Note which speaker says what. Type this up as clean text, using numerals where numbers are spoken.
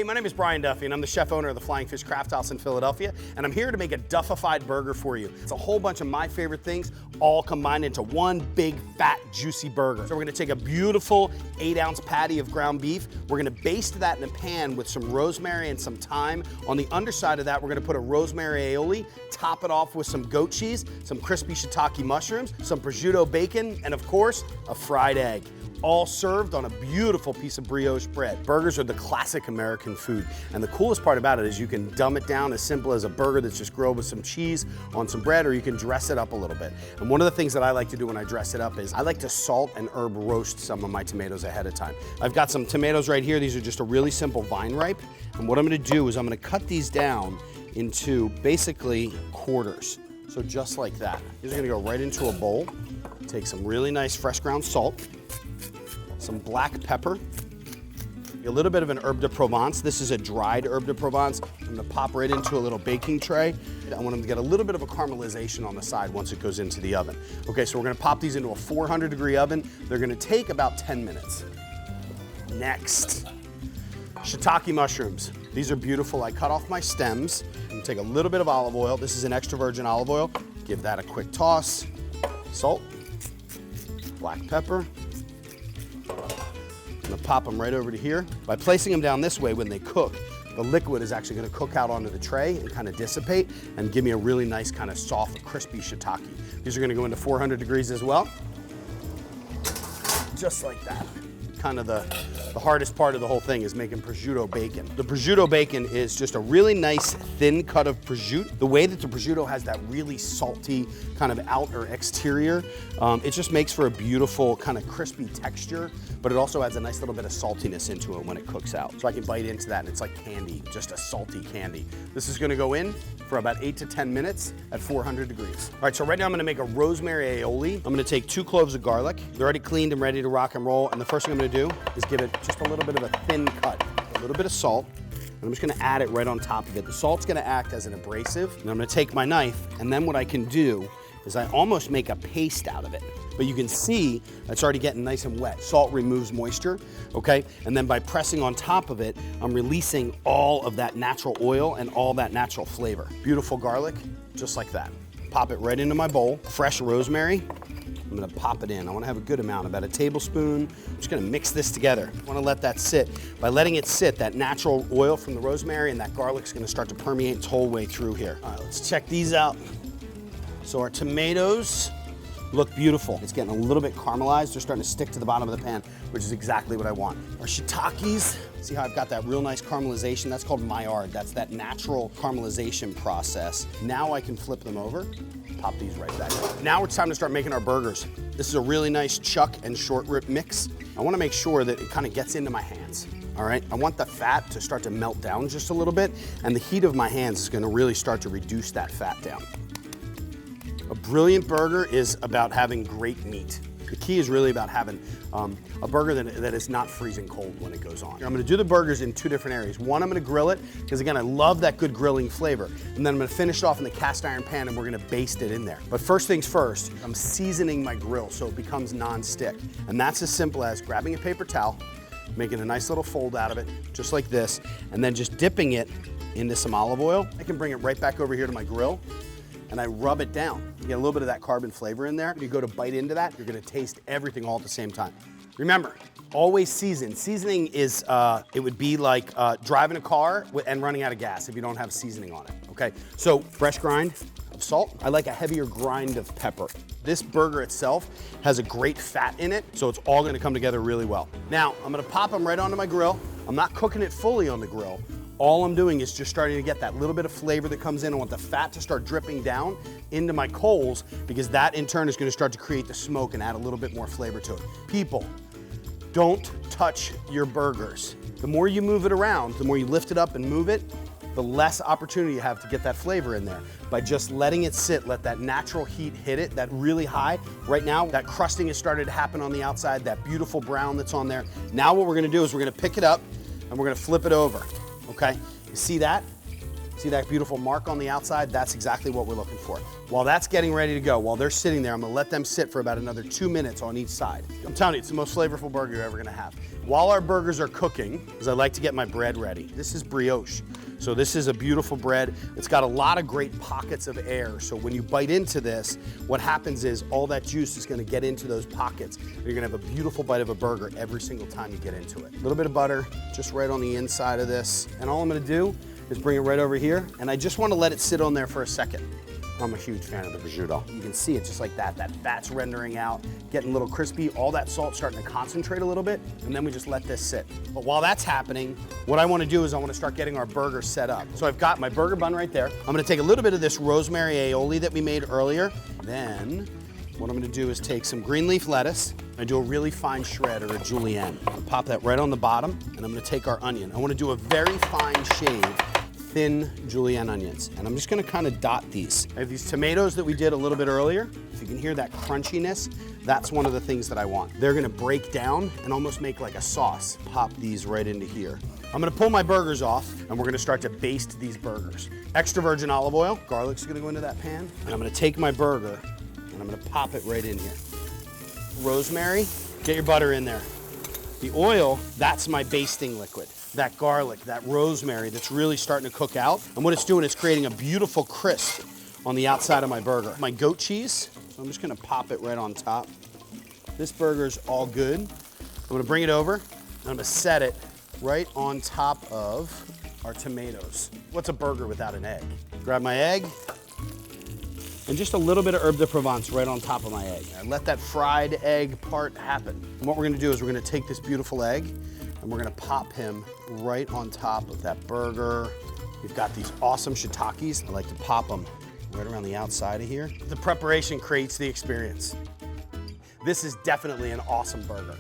Speaker 1: Hey, my name is Brian Duffy, and I'm the chef owner of the Flying Fish Craft House in Philadelphia, and I'm here to make a Duffified burger for you. It's a whole bunch of my favorite things, all combined into one big, fat, juicy burger. So we're gonna take a beautiful 8-ounce patty of ground beef. We're gonna baste that in a pan with some rosemary and some thyme. On the underside of that, we're gonna put a rosemary aioli, top it off with some goat cheese, some crispy shiitake mushrooms, some prosciutto bacon, and of course, a fried egg. All served on a beautiful piece of brioche bread. Burgers are the classic American food, and the coolest part about it is you can dumb it down as simple as a burger that's just grilled with some cheese on some bread, or you can dress it up a little bit. And one of the things that I like to do when I dress it up is I like to salt and herb roast some of my tomatoes ahead of time. I've got some tomatoes right here. These are just a really simple vine ripe, and what I'm gonna do is I'm gonna cut these down into basically quarters. So just like that. These are gonna go right into a bowl. Take some really nice fresh ground salt, some black pepper, a little bit of an herb de Provence. This is a dried herb de Provence. I'm gonna pop right into a little baking tray. I want them to get a little bit of a caramelization on the side once it goes into the oven. Okay, so we're gonna pop these into a 400-degree oven. They're gonna take about 10 minutes. Next, shiitake mushrooms. These are beautiful. I cut off my stems. I'm gonna take a little bit of olive oil. This is an extra virgin olive oil. Give that a quick toss. Salt, black pepper. I'm gonna pop them right over to here. By placing them down this way, when they cook, the liquid is actually gonna cook out onto the tray and kind of dissipate and give me a really nice kind of soft, crispy shiitake. These are gonna go into 400 degrees as well. Just like that. Kind of the hardest part of the whole thing is making prosciutto bacon. The prosciutto bacon is just a really nice thin cut of prosciutto. The way that the prosciutto has that really salty kind of outer exterior, it just makes for a beautiful kind of crispy texture, but it also adds a nice little bit of saltiness into it when it cooks out. So I can bite into that and it's like candy, just a salty candy. This is gonna go in for about 8 to 10 minutes at 400 degrees. All right, so right now I'm gonna make a rosemary aioli. I'm gonna take 2 cloves of garlic. They're already cleaned and ready to rock and roll, and the first thing I'm gonna do is give it just a little bit of a thin cut, a little bit of salt, and I'm just gonna add it right on top of it. The salt's gonna act as an abrasive, and I'm gonna take my knife, and then what I can do is I almost make a paste out of it. But you can see it's already getting nice and wet. Salt removes moisture, okay? And then by pressing on top of it, I'm releasing all of that natural oil and all that natural flavor. Beautiful garlic, just like that. Pop it right into my bowl. Fresh rosemary, I'm gonna pop it in. I wanna have a good amount, about a tablespoon. I'm just gonna mix this together. I wanna let that sit. By letting it sit, that natural oil from the rosemary and that garlic's gonna start to permeate its whole way through here. All right, let's check these out. So our tomatoes look beautiful. It's getting a little bit caramelized. They're starting to stick to the bottom of the pan, which is exactly what I want. Our shiitakes, see how I've got that real nice caramelization? That's called Maillard. That's that natural caramelization process. Now I can flip them over, pop these right back. Now it's time to start making our burgers. This is a really nice chuck and short rib mix. I wanna make sure that it kind of gets into my hands. All right, I want the fat to start to melt down just a little bit, and the heat of my hands is gonna really start to reduce that fat down. A brilliant burger is about having great meat. The key is really about having a burger that is not freezing cold when it goes on. I'm gonna do the burgers in 2 different areas. One, I'm gonna grill it, because again, I love that good grilling flavor. And then I'm gonna finish it off in the cast iron pan and we're gonna baste it in there. But first things first, I'm seasoning my grill so it becomes non-stick. And that's as simple as grabbing a paper towel, making a nice little fold out of it, just like this, and then just dipping it into some olive oil. I can bring it right back over here to my grill, and I rub it down. You get a little bit of that carbon flavor in there. When you go to bite into that, you're gonna taste everything all at the same time. Remember, always season. Seasoning is, it would be like driving a car and running out of gas if you don't have seasoning on it, okay? So, fresh grind of salt. I like a heavier grind of pepper. This burger itself has a great fat in it, so it's all gonna come together really well. Now, I'm gonna pop them right onto my grill. I'm not cooking it fully on the grill. All I'm doing is just starting to get that little bit of flavor that comes in. I want the fat to start dripping down into my coals, because that in turn is gonna start to create the smoke and add a little bit more flavor to it. People, don't touch your burgers. The more you move it around, the more you lift it up and move it, the less opportunity you have to get that flavor in there. By just letting it sit, let that natural heat hit it, that really high. Right now, that crusting has started to happen on the outside, that beautiful brown that's on there. Now what we're gonna do is we're gonna pick it up and we're gonna flip it over. Okay, you see that? See that beautiful mark on the outside? That's exactly what we're looking for. While that's getting ready to go, while they're sitting there, I'm gonna let them sit for about another 2 minutes on each side. I'm telling you, it's the most flavorful burger you're ever gonna have. While our burgers are cooking, because I like to get my bread ready, this is brioche. So this is a beautiful bread. It's got a lot of great pockets of air. So when you bite into this, what happens is all that juice is gonna get into those pockets. You're gonna have a beautiful bite of a burger every single time you get into it. A little bit of butter, just right on the inside of this. And all I'm gonna do is bring it right over here. And I just wanna let it sit on there for a second. I'm a huge fan of the prosciutto. You can see it just like that. That fat's rendering out, getting a little crispy, all that salt starting to concentrate a little bit, and then we just let this sit. But while that's happening, what I wanna do is I wanna start getting our burger set up. So I've got my burger bun right there. I'm gonna take a little bit of this rosemary aioli that we made earlier. Then, what I'm gonna do is take some green leaf lettuce. I do a really fine shred or a julienne. I'll pop that right on the bottom, and I'm gonna take our onion. I wanna do a very fine shave, thin julienne onions. And I'm just gonna kind of dot these. I have these tomatoes that we did a little bit earlier. If you can hear that crunchiness, that's one of the things that I want. They're gonna break down and almost make like a sauce. Pop these right into here. I'm gonna pull my burgers off and we're gonna start to baste these burgers. Extra virgin olive oil, garlic's gonna go into that pan. And I'm gonna take my burger and I'm gonna pop it right in here. Rosemary, get your butter in there. The oil, that's my basting liquid. That garlic, that rosemary that's really starting to cook out. And what it's doing is creating a beautiful crisp on the outside of my burger. My goat cheese, so I'm just gonna pop it right on top. This burger's all good. I'm gonna bring it over, and I'm gonna set it right on top of our tomatoes. What's a burger without an egg? Grab my egg, and just a little bit of herbe de Provence right on top of my egg. I let that fried egg part happen. And what we're gonna do is we're gonna take this beautiful egg, and we're gonna pop him right on top of that burger. We've got these awesome shiitakes. I like to pop them right around the outside of here. The preparation creates the experience. This is definitely an awesome burger.